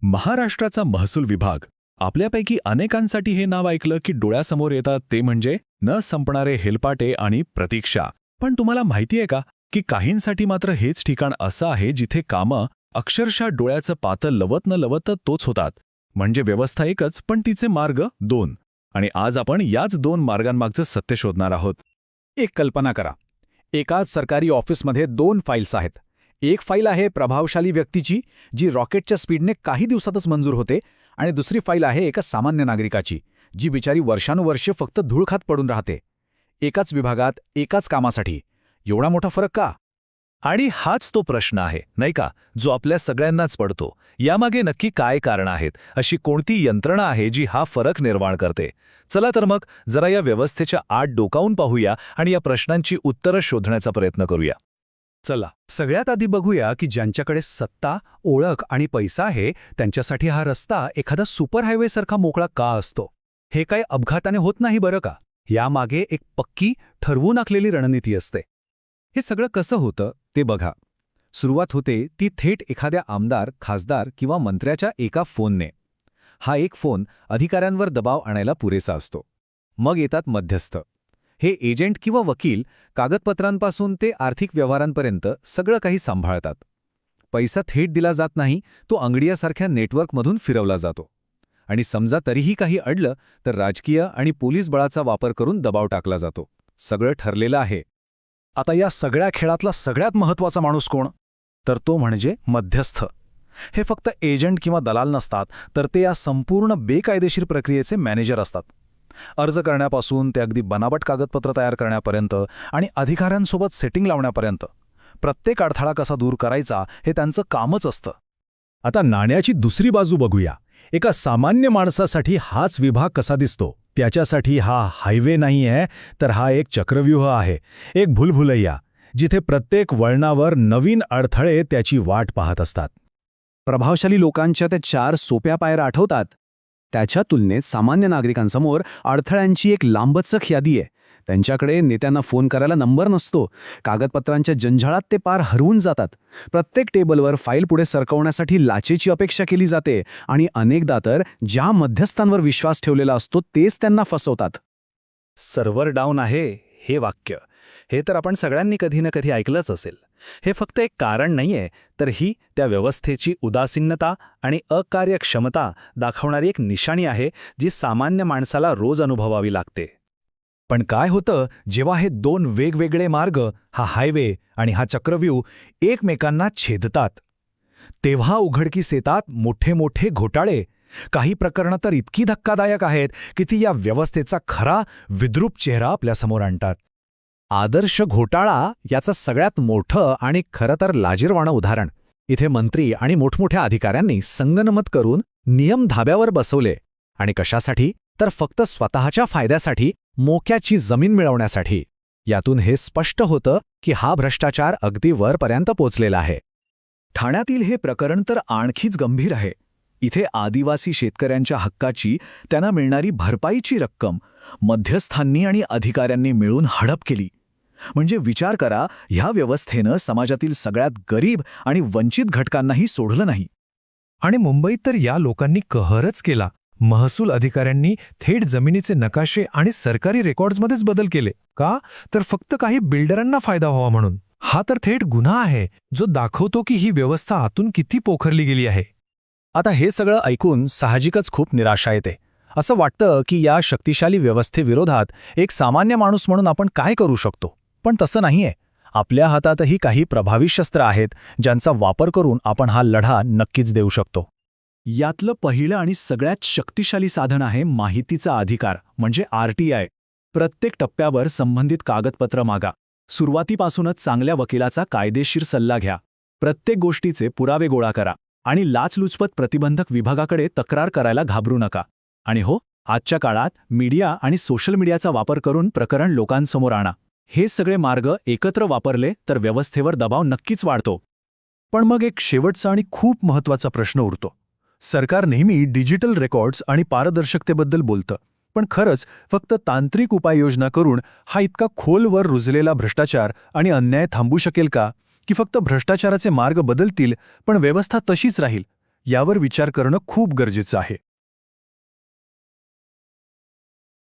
महाराष्ट्राचा महसूल विभाग. आपल्यापैकी अनेकांसाठी हे नाव ऐकलं की डोळ्यासमोर येतात ते म्हणजे न संपणारे हेलपाटे आणि प्रतीक्षा. पण तुम्हाला माहितीये का की काहींसाठी मात्र हेच ठिकाण असं आहे जिथे कामं अक्षरशः डोळ्याचं पातं लवत न लवत तोच होतात. म्हणजे व्यवस्था एकच पण तिचे मार्ग दोन. आणि आज आपण याच दोन मार्गांमागचं सत्य शोधणार आहोत. एक कल्पना करा. एकाच सरकारी ऑफिसमध्ये दोन फाईल्स आहेत. एक फाईल आहे प्रभावशाली व्यक्तीची, जी रॉकेटच्या स्पीडने काही दिवसातच मंजूर होते, आणि दुसरी फाईल आहे एका सामान्य नागरिकाची, जी बिचारी वर्षानुवर्षे फक्त धूळ खात पडून राहते. एकाच विभागात, एकाच कामासाठी एवढा मोठा फरक का? आणि हाच तो प्रश्न आहे, नाही का, जो आपल्या सगळ्यांनाच पडतो. यामागे नक्की काय कारण आहेत? अशी कोणती यंत्रणा आहे जी हा फरक निर्माण करते? चला तर मग जरा या व्यवस्थेच्या आत डोकावून पाहूया आणि या प्रश्नांची उत्तरं शोधण्याचा प्रयत्न करूया. चला, सगळ्यात आधी बघूया की ज्यांच्याकडे सत्ता, ओळख आणि पैसा आहे त्यांच्यासाठी हा रस्ता एखादा सुपर हायवेसारखा मोकळा का असतो. हे काय अपघाताने होत नाही बरं का. यामागे एक पक्की, ठरवून आखलेली रणनीती असते. हे सगळं कसं होतं ते बघा. सुरुवात होते ती थेट एखाद्या आमदार, खासदार किंवा मंत्र्याच्या एका फोनने. हा एक फोन अधिकाऱ्यांवर दबाव आणायला पुरेसा असतो. मग येतात मध्यस्थ. हे एजंट किंवा वकील कागदपत्रांपासून ते आर्थिक व्यवहारांपर्यंत सगळं काही सांभाळतात. पैसा थेट दिला जात नाही, तो अंगडियासारख्या नेटवर्कमधून फिरवला जातो. आणि समजा तरीही काही अडलं तर राजकीय आणि पोलीस बळाचा वापर करून दबाव टाकला जातो. सगळं ठरलेलं आहे. आता या सगळ्या खेळातला सगळ्यात महत्त्वाचा माणूस कोण? तर तो म्हणजे मध्यस्थ. हे फक्त एजंट किंवा दलाल नसतात, तर ते या संपूर्ण बेकायदेशीर प्रक्रियेचे मॅनेजर असतात. अर्ज करण्यापासून ते अगदी बनावट कागदपत्र तयार करण्यापर्यंत आणि अधिकाऱ्यांसोबत सेटिंग लावण्यापर्यंत प्रत्येक अडथळा कसा दूर करायचा हे त्यांचं कामच असतं. आता नाण्याची दुसरी बाजू बघूया. एका सामान्य माणसासाठी हाच विभाग कसा दिसतो. त्याच्यासाठी हा हायवे नाही आहे, तर हा एक चक्रव्यूह आहे, एक भुलभुलैया, जिथे प्रत्येक वळणावर नवीन अडथळे त्याची वाट पाहत असतात. प्रभावशाली लोकांच्या त्या 4 सोप्या पायऱ्या आठवतात? त्याच्या तुलनेत सामान्य नागरिकांसमोर अडथळ्यांची एक लांबचक यादी आहे. त्यांच्याकडे नेत्यांना फोन करायला नंबर नसतो. कागदपत्रांच्या जंजाळात ते पार हरवून जातात. प्रत्येक टेबलवर फाईल पुढे सरकवण्यासाठी लाचेची अपेक्षा केली जाते, आणि अनेकदा तर ज्या मध्यस्थांवर विश्वास ठेवलेला असतो तेच त्यांना फसवतात. सर्व्हर डाऊन आहे हे वाक्य, हे तर आपण सगळ्यांनी कधी ना कधी ऐकलंच असेल. हे फक्त एक कारण नाहीये, तर ही त्या व्यवस्थेची उदासीनता आणि अकार्यक्षमता दाखवणारी एक निशाणी आहे, जी सामान्य माणसाला रोज अनुभवावी लागते. पण काय होतं जेव्हा हे दोन वेगवेगळे मार्ग, हा हायवे आणि हा चक्रव्यूह, एकमेकांना छेदतात? तेव्हा उघडकीस येतात मोठे मोठे घोटाळे. काही प्रकरणं तर इतकी धक्कादायक आहेत की ती या व्यवस्थेचा खरा विद्रूप चेहरा आपल्यासमोर आणतात. आदर्श घोटाळा याचं सगळ्यात मोठं आणि खरं तर लाजिरवाणं उदाहरण. इथे मंत्री आणि मोठमोठ्या अधिकाऱ्यांनी संगनमत करून नियम धाब्यावर बसवले. आणि कशासाठी? तर फक्त स्वतःच्या फायद्यासाठी, मोक्याची जमीन मिळवण्यासाठी. यातून हे स्पष्ट होतं की हा भ्रष्टाचार अगदी वरपर्यंत पोचलेला आहे. ठाण्यातील हे प्रकरण तर आणखीच गंभीर आहे. इथे आदिवासी शेतकऱ्यांच्या हक्काची, त्यांना मिळणारी भरपाईची रक्कम मध्यस्थांनी आणि अधिकाऱ्यांनी मिळून हडप केली. म्हणजे विचार करा, ह्या व्यवस्थेनं समाजातील सगळ्यात गरीब आणि वंचित घटकांनाही सोडलं नाही. आणि मुंबईत तर या लोकांनी कहरच केला. महसूल अधिकाऱ्यांनी थेट जमिनीचे नकाशे आणि सरकारी रेकॉर्ड्समध्येच बदल केले. का? तर फक्त काही बिल्डरांना फायदा व्हावा म्हणून. हा तर थेट गुन्हा आहे, जो दाखवतो की ही व्यवस्था आतून किती पोखरली गेली आहे. आता हे सगळं ऐकून साहजिकच खूप निराशा येते. असं वाटतं की या शक्तिशाली व्यवस्थेविरोधात एक सामान्य माणूस म्हणून आपण काय करू शकतो. पण तसं नाहीये. आपल्या हातातही काही प्रभावी शस्त्र आहेत, ज्यांचा वापर करून आपण हा लढा नक्कीच देऊ शकतो. यातलं पहिलं आणि सगळ्यात शक्तिशाली साधन आहे माहितीचा अधिकार, म्हणजे RTI. प्रत्येक टप्प्यावर संबंधित कागदपत्र मागा. सुरुवातीपासूनच चांगल्या वकिलाचा कायदेशीर सल्ला घ्या. प्रत्येक गोष्टीचे पुरावे गोळा करा. आणि लाचलुचपत प्रतिबंधक विभागाकडे तक्रार करायला घाबरू नका. आणि हो, आजच्या काळात मीडिया आणि सोशल मीडियाचा वापर करून प्रकरण लोकांसमोर आणा. हे सगळे मार्ग एकत्र वापरले तर व्यवस्थेवर दबाव नक्कीच वाढतो. पण मग एक शेवटचा आणि खूप महत्त्वाचा प्रश्न उरतो. सरकार नेहमी डिजिटल रेकॉर्ड्स आणि पारदर्शकतेबद्दल बोलतं, पण खरंच फक्त तांत्रिक उपाययोजना करून हा इतका खोलवर रुजलेला भ्रष्टाचार आणि अन्याय थांबू शकेल का? की फक्त भ्रष्टाचाराचे मार्ग बदलतील पण व्यवस्था तशीच राहील? यावर विचार करणं खूप गरजेचं आहे.